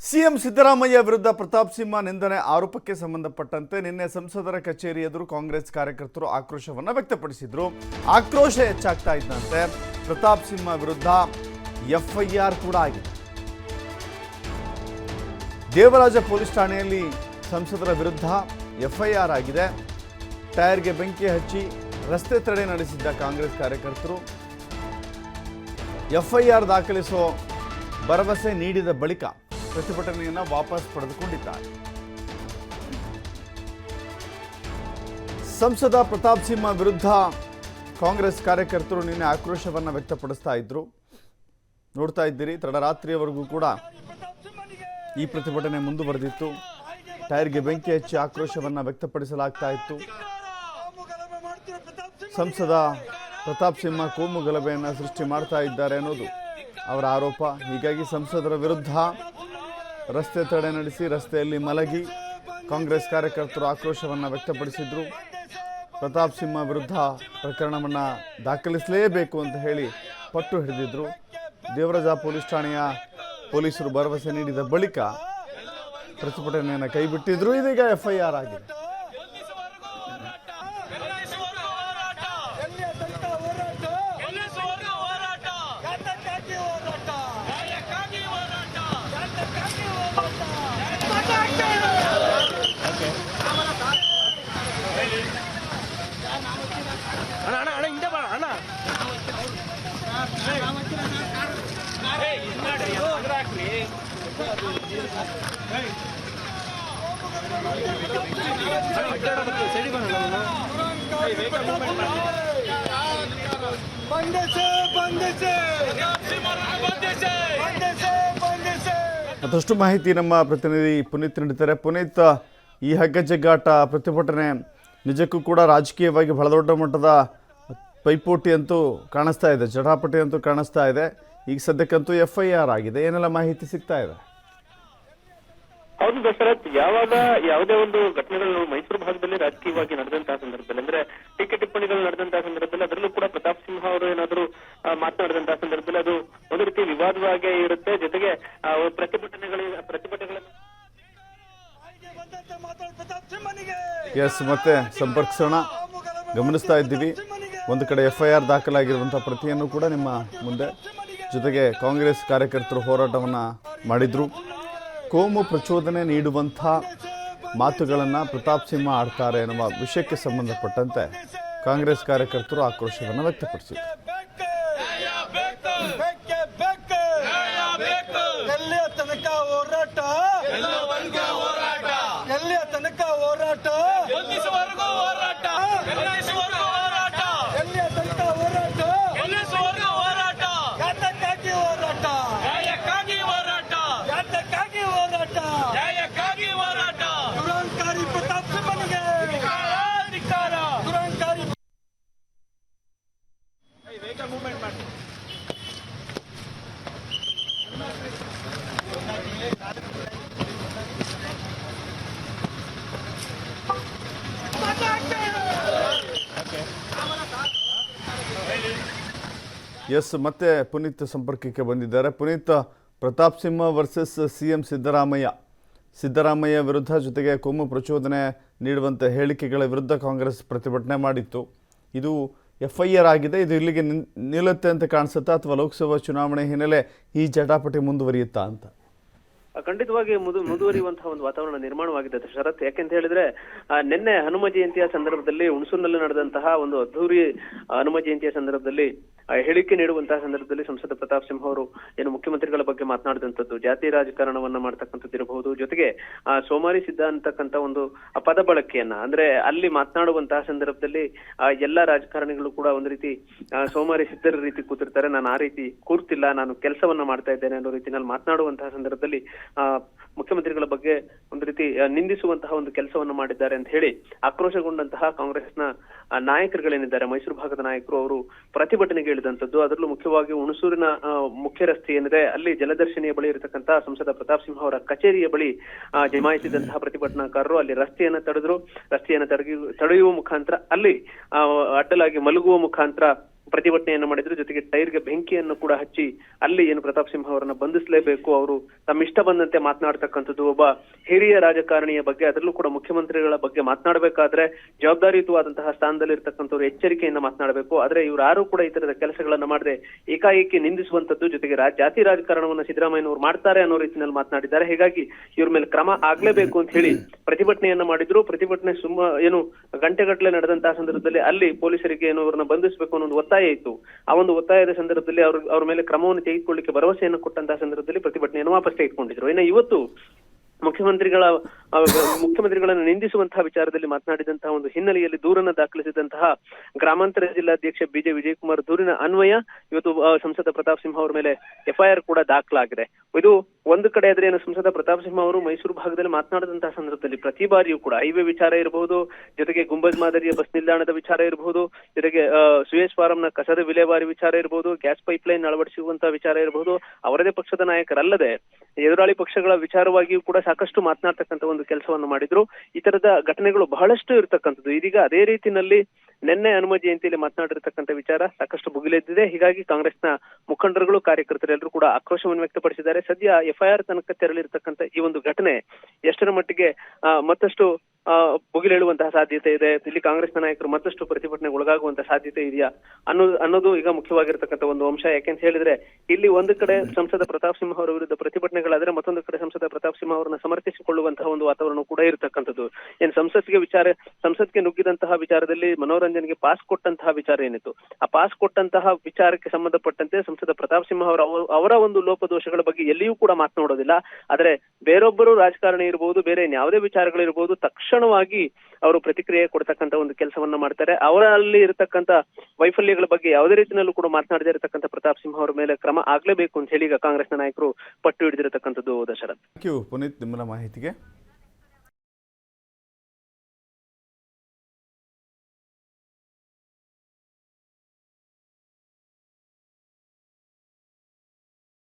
CM Siddaramaiah ವಿರುದ್ಧ ಪ್ರತಾಪ್ ಸಿಂಹ ನಿಂದನೆ ಆರೋಪಕ್ಕೆ ಸಂಬಂಧಪಟ್ಟಂತೆ ನಿನ್ನೆ ಸಂಸದರ ಕಚೇರಿ ಎದುರು ಕಾಂಗ್ರೆಸ್ ಕಾರ್ಯಕರ್ತರು ಆಕ್ರೋಶವನ್ನು ವ್ಯಕ್ತಪಡಿಸಿದರು. ಆಕ್ರೋಶ ಹೆಚ್ಚಾಗ್ತಾ ಇದ್ದಂತೆ ಪ್ರತಾಪ್ ಸಿಂಹ ವಿರುದ್ಧ ಎಫ್ಐಆರ್ ಕೂಡ ಆಗಿದೆ. ದೇವರಾಜ ಪೊಲೀಸ್ ಠಾಣೆಯಲ್ಲಿ ಸಂಸದರ ವಿರುದ್ಧ ಎಫ್ಐಆರ್ ಆಗಿದೆ. ಟೈರ್ಗೆ ಬೆಂಕಿ ಹಚ್ಚಿ ರಸ್ತೆ ತಡೆ ನಡೆಸಿದ್ದ ಕಾಂಗ್ರೆಸ್ ಕಾರ್ಯಕರ್ತರು ಎಫ್ಐಆರ್ ದಾಖಲಿಸುವ ಭರವಸೆ ನೀಡಿದ ಬಳಿಕ ಪ್ರತಿಭಟನೆಯನ್ನು ವಾಪಸ್ ಪಡೆದುಕೊಂಡಿದ್ದಾರೆ. ಸಂಸದ ಪ್ರತಾಪ್ ಸಿಂಹ ವಿರುದ್ಧ ಕಾಂಗ್ರೆಸ್ ಕಾರ್ಯಕರ್ತರು ನಿನ್ನೆ ಆಕ್ರೋಶವನ್ನು ವ್ಯಕ್ತಪಡಿಸ್ತಾ ಇದ್ರು. ನೋಡ್ತಾ ಇದ್ದೀರಿ, ತಡರಾತ್ರಿಯವರೆಗೂ ಕೂಡ ಈ ಪ್ರತಿಭಟನೆ ಮುಂದುವರೆದಿತ್ತು. ಟೈರ್ಗೆ ಬೆಂಕಿ ಹಚ್ಚಿ ಆಕ್ರೋಶವನ್ನು ವ್ಯಕ್ತಪಡಿಸಲಾಗ್ತಾ ಇತ್ತು. ಸಂಸದ ಪ್ರತಾಪ್ ಸಿಂಹ ಕೋಮು ಗಲಭೆಯನ್ನು ಸೃಷ್ಟಿ ಮಾಡ್ತಾ ಇದ್ದಾರೆ ಅನ್ನೋದು ಅವರ ಆರೋಪ. ಹೀಗಾಗಿ ಸಂಸದರ ವಿರುದ್ಧ ರಸ್ತೆ ತಡೆ ನಡೆಸಿ ರಸ್ತೆಯಲ್ಲಿ ಮಲಗಿ ಕಾಂಗ್ರೆಸ್ ಕಾರ್ಯಕರ್ತರು ಆಕ್ರೋಶವನ್ನು ವ್ಯಕ್ತಪಡಿಸಿದ್ರು. ಪ್ರತಾಪ್ ಸಿಂಹ ವಿರುದ್ಧ ಪ್ರಕರಣವನ್ನು ದಾಖಲಿಸಲೇಬೇಕು ಅಂತ ಹೇಳಿ ಪಟ್ಟು ಹಿಡಿದಿದ್ರು. ದೇವರಾಜ ಪೊಲೀಸ್ ಠಾಣೆಯ ಪೊಲೀಸರು ಭರವಸೆ ನೀಡಿದ ಬಳಿಕ ಪ್ರತಿಭಟನೆಯನ್ನು ಕೈಬಿಟ್ಟಿದ್ರು. ಇದೀಗ ಎಫ್ಐಆರ್ ಆಗಿದೆ. ಮತ್ತಷ್ಟು ಮಾಹಿತಿ ನಮ್ಮ ಪ್ರತಿನಿಧಿ ಪುನೀತ್ ನೀಡುತ್ತಾರೆ. ಪುನೀತ್, ಈ ಹಗ್ಗಜಗ್ಗಾಟ ಪ್ರತಿಭಟನೆ ನಿಜಕ್ಕೂ ಕೂಡ ರಾಜಕೀಯವಾಗಿ ಬಹಳ ದೊಡ್ಡ ಮಟ್ಟದ ಪೈಪೋಟಿ ಅಂತೂ ಕಾಣಿಸ್ತಾ ಇದೆ, ಜಟಾಪಟಿ ಅಂತೂ ಕಾಣಿಸ್ತಾ ಇದೆ. ಈಗ ಸದ್ಯಕ್ಕಂತೂ ಎಫ್ಐಆರ್ ಆಗಿದೆ. ಏನೆಲ್ಲ ಮಾಹಿತಿ ಸಿಗ್ತಾ ಇದೆ? ಹೌದು ದಶರಥ್, ಯಾವುದೇ ಒಂದು ಘಟನೆಗಳು ಮೈಸೂರು ಭಾಗದಲ್ಲಿ ರಾಜಕೀಯವಾಗಿ ನಡೆದಂತಹ ಸಂದರ್ಭದಲ್ಲಿ, ಅಂದ್ರೆ ಟೀಕೆ ಟಿಪ್ಪಣಿಗಳು ನಡೆದಂತಹ ಸಂದರ್ಭದಲ್ಲಿ, ಅದರಲ್ಲೂ ಕೂಡ ಪ್ರತಾಪ್ ಸಿಂಹ ಅವರು ಏನಾದರೂ ಮಾತನಾಡಿದಂತಹ ಸಂದರ್ಭದಲ್ಲಿ ಅದು ಒಂದು ರೀತಿ ವಿವಾದವಾಗೇ ಇರುತ್ತೆ. ಜೊತೆಗೆ ಪ್ರತಿಭಟನೆಗಳನ್ನು ಮತ್ತೆ ಸಂಪರ್ಕಿಸೋಣ. ಗಮನಿಸ್ತಾ ಇದ್ದೀವಿ, ಒಂದು ಕಡೆ ಎಫ್ಐಆರ್ ದಾಖಲಾಗಿರುವಂಥ ಪ್ರತಿಯನ್ನು ಕೂಡ ನಿಮ್ಮ ಮುಂದೆ, ಜೊತೆಗೆ ಕಾಂಗ್ರೆಸ್ ಕಾರ್ಯಕರ್ತರು ಹೋರಾಟವನ್ನು ಮಾಡಿದ್ರು. ಕೋಮು ಪ್ರಚೋದನೆ ನೀಡುವಂಥ ಮಾತುಗಳನ್ನು ಪ್ರತಾಪ್ ಸಿಂಹ ಆಡ್ತಾರೆ ಎನ್ನುವ ವಿಷಯಕ್ಕೆ ಸಂಬಂಧಪಟ್ಟಂತೆ ಕಾಂಗ್ರೆಸ್ ಕಾರ್ಯಕರ್ತರು ಆಕ್ರೋಶವನ್ನು ವ್ಯಕ್ತಪಡಿಸಿದರು. ಮತ್ತೆ ಪುನೀತ್ ಸಂಪರ್ಕಕ್ಕೆ ಬಂದಿದ್ದಾರೆ. ಪುನೀತ್, ಪ್ರತಾಪ್ ಸಿಂಹ ವರ್ಸಸ್ ಸಿಎಂ ಸಿದ್ದರಾಮಯ್ಯ ವಿರುದ್ಧ, ಜೊತೆಗೆ ಕೋಮು ಪ್ರಚೋದನೆ ನೀಡುವಂಥ ಹೇಳಿಕೆಗಳ ವಿರುದ್ಧ ಕಾಂಗ್ರೆಸ್ ಪ್ರತಿಭಟನೆ ಮಾಡಿತ್ತು. ಇದು ಎಫ್ಐಆರ್ ಆಗಿದೆ. ಇದು ಇಲ್ಲಿಗೆ ನಿಲ್ಲುತ್ತೆ ಅಂತ ಕಾಣಿಸುತ್ತಾ, ಅಥವಾ ಲೋಕಸಭಾ ಚುನಾವಣೆ ಹಿನ್ನೆಲೆ ಈ ಜಟಾಪಟಿ ಮುಂದುವರಿಯುತ್ತಾ ಅಂತ? ಖಂಡಿತವಾಗಿ ಮುಂದುವರಿಯುವಂತಹ ಒಂದು ವಾತಾವರಣ ನಿರ್ಮಾಣವಾಗಿದೆ ಶರತ್. ಯಾಕೆಂತ ಹೇಳಿದ್ರೆ ನಿನ್ನೆ ಹನುಮ ಜಯಂತಿಯ ಸಂದರ್ಭದಲ್ಲಿ ಹುಣಸೂರಿನಲ್ಲಿ ನಡೆದಂತಹ ಒಂದು ಅದ್ದೂರಿ ಹನುಮ ಜಯಂತಿಯ ಸಂದರ್ಭದಲ್ಲಿ ಹೇಳಿಕೆ ನೀಡುವಂತಹ ಸಂದರ್ಭದಲ್ಲಿ ಸಂಸದ ಪ್ರತಾಪ್ ಸಿಂಹ ಅವರು ಏನು ಮುಖ್ಯಮಂತ್ರಿಗಳ ಬಗ್ಗೆ ಮಾತನಾಡಿದಂಥದ್ದು, ಜಾತಿ ರಾಜಕಾರಣವನ್ನ ಮಾಡ್ತಕ್ಕಂಥದ್ದು ಇರಬಹುದು, ಜೊತೆಗೆ ಸೋಮಾರಿ ಸಿದ್ಧ ಅಂತಕ್ಕಂಥ ಒಂದು ಪದ ಬಳಕೆಯನ್ನ, ಅಂದ್ರೆ ಅಲ್ಲಿ ಮಾತನಾಡುವಂತಹ ಸಂದರ್ಭದಲ್ಲಿ ಎಲ್ಲಾ ರಾಜಕಾರಣಿಗಳು ಕೂಡ ಒಂದು ರೀತಿ ಸೋಮಾರಿ ಸಿದ್ಧರ ರೀತಿ ಕೂತಿರ್ತಾರೆ, ನಾನು ಆ ರೀತಿ ಕೂರ್ತಿಲ್ಲ, ನಾನು ಕೆಲಸವನ್ನ ಮಾಡ್ತಾ ಇದ್ದೇನೆ ಅನ್ನೋ ರೀತಿಯಲ್ಲಿ ಮಾತನಾಡುವಂತಹ ಸಂದರ್ಭದಲ್ಲಿ ಮುಖ್ಯಮಂತ್ರಿಗಳ ಬಗ್ಗೆ ಒಂದು ರೀತಿ ನಿಂದಿಸುವಂತಹ ಒಂದು ಕೆಲಸವನ್ನು ಮಾಡಿದ್ದಾರೆ ಅಂತ ಹೇಳಿ ಆಕ್ರೋಶಗೊಂಡಂತಹ ಕಾಂಗ್ರೆಸ್ನ ನಾಯಕರುಗಳೇನಿದ್ದಾರೆ, ಮೈಸೂರು ಭಾಗದ ನಾಯಕರು, ಅವರು ಪ್ರತಿಭಟನೆಗೆ ಇಳಿದಂತದ್ದು. ಅದರಲ್ಲೂ ಮುಖ್ಯವಾಗಿ ಹುಣಸೂರಿನ ಮುಖ್ಯ ರಸ್ತೆ ಏನಿದೆ ಅಲ್ಲಿ ಜಲದರ್ಶಿನಿಯ ಬಳಿ ಇರತಕ್ಕಂತಹ ಸಂಸದ ಪ್ರತಾಪ್ ಸಿಂಹ ಅವರ ಕಚೇರಿಯ ಬಳಿ ಜಮಾಯಿಸಿದಂತಹ ಪ್ರತಿಭಟನಾಕಾರರು ಅಲ್ಲಿ ರಸ್ತೆಯನ್ನ ತಡೆದ್ರು. ರಸ್ತೆಯನ್ನ ತಡೆಯುವ ಮುಖಾಂತರ ಅಲ್ಲಿ ಅಡ್ಡಲಾಗಿ ಮಲಗುವ ಮುಖಾಂತರ ಪ್ರತಿಭಟನೆಯನ್ನು ಮಾಡಿದ್ರು. ಜೊತೆಗೆ ಟೈರ್ಗೆ ಬೆಂಕಿಯನ್ನು ಕೂಡ ಹಚ್ಚಿ ಅಲ್ಲಿ ಏನು ಪ್ರತಾಪ್ ಸಿಂಹ ಅವರನ್ನ ಬಂಧಿಸಲೇಬೇಕು, ಅವರು ತಮ್ಮ ಇಷ್ಟ ಬಂದಂತೆ ಮಾತನಾಡ್ತಕ್ಕಂಥದ್ದು, ಒಬ್ಬ ಹಿರಿಯ ರಾಜಕಾರಣಿಯ ಬಗ್ಗೆ ಅದರಲ್ಲೂ ಕೂಡ ಮುಖ್ಯಮಂತ್ರಿಗಳ ಬಗ್ಗೆ ಮಾತನಾಡಬೇಕಾದ್ರೆ ಜವಾಬ್ದಾರಿಯುತವಾದಂತಹ ಸ್ಥಾನದಲ್ಲಿ ಇರ್ತಕ್ಕಂಥವ್ರು ಎಚ್ಚರಿಕೆಯಿಂದ ಮಾತನಾಡಬೇಕು. ಆದ್ರೆ ಇವ್ರು ಯಾರು ಕೂಡ ಈ ತರದ ಕೆಲಸಗಳನ್ನ ಮಾಡದೆ ಏಕಾಏಕಿ ನಿಂದಿಸುವಂತದ್ದು, ಜೊತೆಗೆ ಜಾತಿ ರಾಜಕಾರಣವನ್ನು ಸಿದ್ದರಾಮಯ್ಯನವರು ಮಾಡ್ತಾರೆ ಅನ್ನೋ ರೀತಿಯಲ್ಲಿ ಮಾತನಾಡಿದ್ದಾರೆ. ಹೀಗಾಗಿ ಇವ್ರ ಮೇಲೆ ಕ್ರಮ ಆಗ್ಲೇಬೇಕು ಅಂತ ಹೇಳಿ ಪ್ರತಿಭಟನೆಯನ್ನ ಮಾಡಿದ್ರು. ಪ್ರತಿಭಟನೆ ಏನು ಗಂಟೆಗಟ್ಟಲೆ ನಡೆದಂತಹ ಸಂದರ್ಭದಲ್ಲಿ ಅಲ್ಲಿ ಪೊಲೀಸರಿಗೆ ಏನು ಅವರನ್ನ ಬಂಧಿಸಬೇಕು ಅನ್ನೋ ಒಂದು ಒತ್ತಾಯ ಇತ್ತು. ಆ ಒಂದು ಒತ್ತಾಯದ ಸಂದರ್ಭದಲ್ಲಿ ಅವ್ರ ಮೇಲೆ ಕ್ರಮವನ್ನು ತೆಗೆದುಕೊಳ್ಳಿಕ್ಕೆ ಭರವಸೆಯನ್ನು ಕೊಟ್ಟಂತಹ ಸಂದರ್ಭದಲ್ಲಿ ಪ್ರತಿಭಟನೆಯನ್ನು ವಾಪಸ್ ತೆಗೆದುಕೊಂಡಿದ್ರು. ಇನ್ನು ಇವತ್ತು ಮುಖ್ಯಮಂತ್ರಿಗಳನ್ನು ನಿಂದಿಸುವಂತಹ ವಿಚಾರದಲ್ಲಿ ಮಾತನಾಡಿದಂತಹ ಒಂದು ಹಿನ್ನೆಲೆಯಲ್ಲಿ ದೂರನ್ನ ದಾಖಲಿಸಿದಂತಹ ಗ್ರಾಮಾಂತರ ಜಿಲ್ಲಾಧ್ಯಕ್ಷ ಬಿಜೆ ವಿಜಯಕುಮಾರ್ ದೂರಿನ ಅನ್ವಯ ಇವತ್ತು ಸಂಸದ ಪ್ರತಾಪ್ ಸಿಂಹ ಅವರ ಮೇಲೆ ಎಫ್ಐಆರ್ ಕೂಡ ದಾಖಲಾಗಿದೆ. ಇದು ಒಂದು ಕಡೆ ಆದ್ರೆ ಏನು, ಸಂಸದ ಪ್ರತಾಪ್ ಸಿಂಹ ಅವರು ಮೈಸೂರು ಭಾಗದಲ್ಲಿ ಮಾತನಾಡಿದಂತಹ ಸಂದರ್ಭದಲ್ಲಿ ಪ್ರತಿ ಬಾರಿಯೂ ಕೂಡ ಹೈವೇ ವಿಚಾರ ಇರಬಹುದು, ಜೊತೆಗೆ ಗುಂಬಜ್ ಮಾದರಿಯ ಬಸ್ ನಿಲ್ದಾಣದ ವಿಚಾರ ಇರಬಹುದು, ಜೊತೆಗೆ ಸುಯೇಶ್ ಫಾರಂನ ಕಸದ ವಿಲೇವಾರಿ ವಿಚಾರ ಇರಬಹುದು, ಗ್ಯಾಸ್ ಪೈಪ್ಲೈನ್ ಅಳವಡಿಸುವಂತಹ ವಿಚಾರ ಇರಬಹುದು, ಅವರದೇ ಪಕ್ಷದ ನಾಯಕರಲ್ಲದೆ ಎದುರಾಳಿ ಪಕ್ಷಗಳ ವಿಚಾರವಾಗಿಯೂ ಕೂಡ ಸಾಕಷ್ಟು ಮಾತನಾಡ್ತಕ್ಕಂಥ ಒಂದು ಕೆಲಸವನ್ನು ಮಾಡಿದ್ರು. ಈ ತರದ ಘಟನೆಗಳು ಬಹಳಷ್ಟು ಇರತಕ್ಕಂಥದ್ದು. ಇದೀಗ ಅದೇ ರೀತಿಯಲ್ಲಿ ನಿನ್ನೆ ಹನುಮ ಜಯಂತಿಯಲ್ಲಿ ಮಾತನಾಡಿರ್ತಕ್ಕಂಥ ವಿಚಾರ ಸಾಕಷ್ಟು ಭುಗಿಲೆದ್ದಿದೆ. ಹೀಗಾಗಿ ಕಾಂಗ್ರೆಸ್ನ ಮುಖಂಡರುಗಳು, ಕಾರ್ಯಕರ್ತರು ಎಲ್ಲರೂ ಕೂಡ ಆಕ್ರೋಶವನ್ನು ವ್ಯಕ್ತಪಡಿಸಿದ್ದಾರೆ. ಸದ್ಯ ಎಫ್ಐಆರ್ ತನಕ ತೆರಳಿರ್ತಕ್ಕಂಥ ಈ ಒಂದು ಘಟನೆ ಎಷ್ಟರ ಮಟ್ಟಿಗೆ ಮತ್ತಷ್ಟು ಭುಗಿಲೇಳುವಂತಹ ಸಾಧ್ಯತೆ ಇದೆ, ಇಲ್ಲಿ ಕಾಂಗ್ರೆಸ್ನ ನಾಯಕರು ಮತ್ತಷ್ಟು ಪ್ರತಿಭಟನೆಗೆ ಒಳಗಾಗುವಂತಹ ಸಾಧ್ಯತೆ ಇದೆಯಾ ಅನ್ನೋದು ಈಗ ಮುಖ್ಯವಾಗಿರ್ತಕ್ಕಂಥ ಒಂದು ಅಂಶ. ಯಾಕೆಂತ ಹೇಳಿದ್ರೆ ಇಲ್ಲಿ ಒಂದು ಕಡೆ ಸಂಸದ ಪ್ರತಾಪ್ ಸಿಂಹ ಅವರ ವಿರುದ್ಧ ಪ್ರತಿಭಟನೆಗಳಾದ್ರೆ ಮತ್ತೊಂದು ಕಡೆ ಸಂಸದ ಪ್ರತಾಪ್ ಸಿಂಹ ಅವರನ್ನ ಸಮರ್ಥಿಸಿಕೊಳ್ಳುವಂತಹ ಒಂದು ವಾತಾವರಣ ಕೂಡ ಇರತಕ್ಕಂಥದ್ದು. ಏನ್ ಸಂಸತ್ಗೆ ನುಗ್ಗಿದಂತಹ ವಿಚಾರದಲ್ಲಿ ಮನೋರಂಜನೆಗೆ ಪಾಸ್ ಕೊಟ್ಟಂತಹ ವಿಚಾರ ಏನಿತ್ತು, ಆ ಪಾಸ್ ಕೊಟ್ಟಂತಹ ವಿಚಾರಕ್ಕೆ ಸಂಬಂಧಪಟ್ಟಂತೆ ಸಂಸದ ಪ್ರತಾಪ್ ಸಿಂಹ ಅವರ ಒಂದು ಲೋಪದೋಷಗಳ ಬಗ್ಗೆ ಎಲ್ಲಿಯೂ ಕೂಡ ಮಾತನಾಡೋದಿಲ್ಲ. ಆದ್ರೆ ಬೇರೊಬ್ಬರು ರಾಜಕಾರಣಿ ಇರಬಹುದು, ಬೇರೆ ಯಾವುದೇ ವಿಚಾರಗಳಿರಬಹುದು, ತಕ್ಷಣವಾಗಿ ಅವರು ಪ್ರತಿಕ್ರಿಯೆ ಕೊಡ್ತಕ್ಕಂಥ ಒಂದು ಕೆಲಸವನ್ನ ಮಾಡ್ತಾರೆ. ಅವರಲ್ಲಿ ಇರತಕ್ಕಂಥ ವೈಫಲ್ಯಗಳ ಬಗ್ಗೆ ಯಾವುದೇ ರೀತಿಯಲ್ಲೂ ಕೂಡ ಮಾತನಾಡದೇ ಇರತಕ್ಕಂಥ ಪ್ರತಾಪ್ ಸಿಂಹ ಅವರ ಮೇಲೆ ಕ್ರಮ ಆಗ್ಲೇಬೇಕು ಅಂತ ಹೇಳಿ ಈಗ ಕಾಂಗ್ರೆಸ್ನ ನಾಯಕರು ಪಟ್ಟು ಹಿಡಿದಿರತಕ್ಕಂಥದ್ದು. ದಶರಥ್, ಥ್ಯಾಂಕ್ ಯು ಪುನೀತ್ ನಿಮ್ಮನ್ನ ಮಾಹಿತಿಗೆ.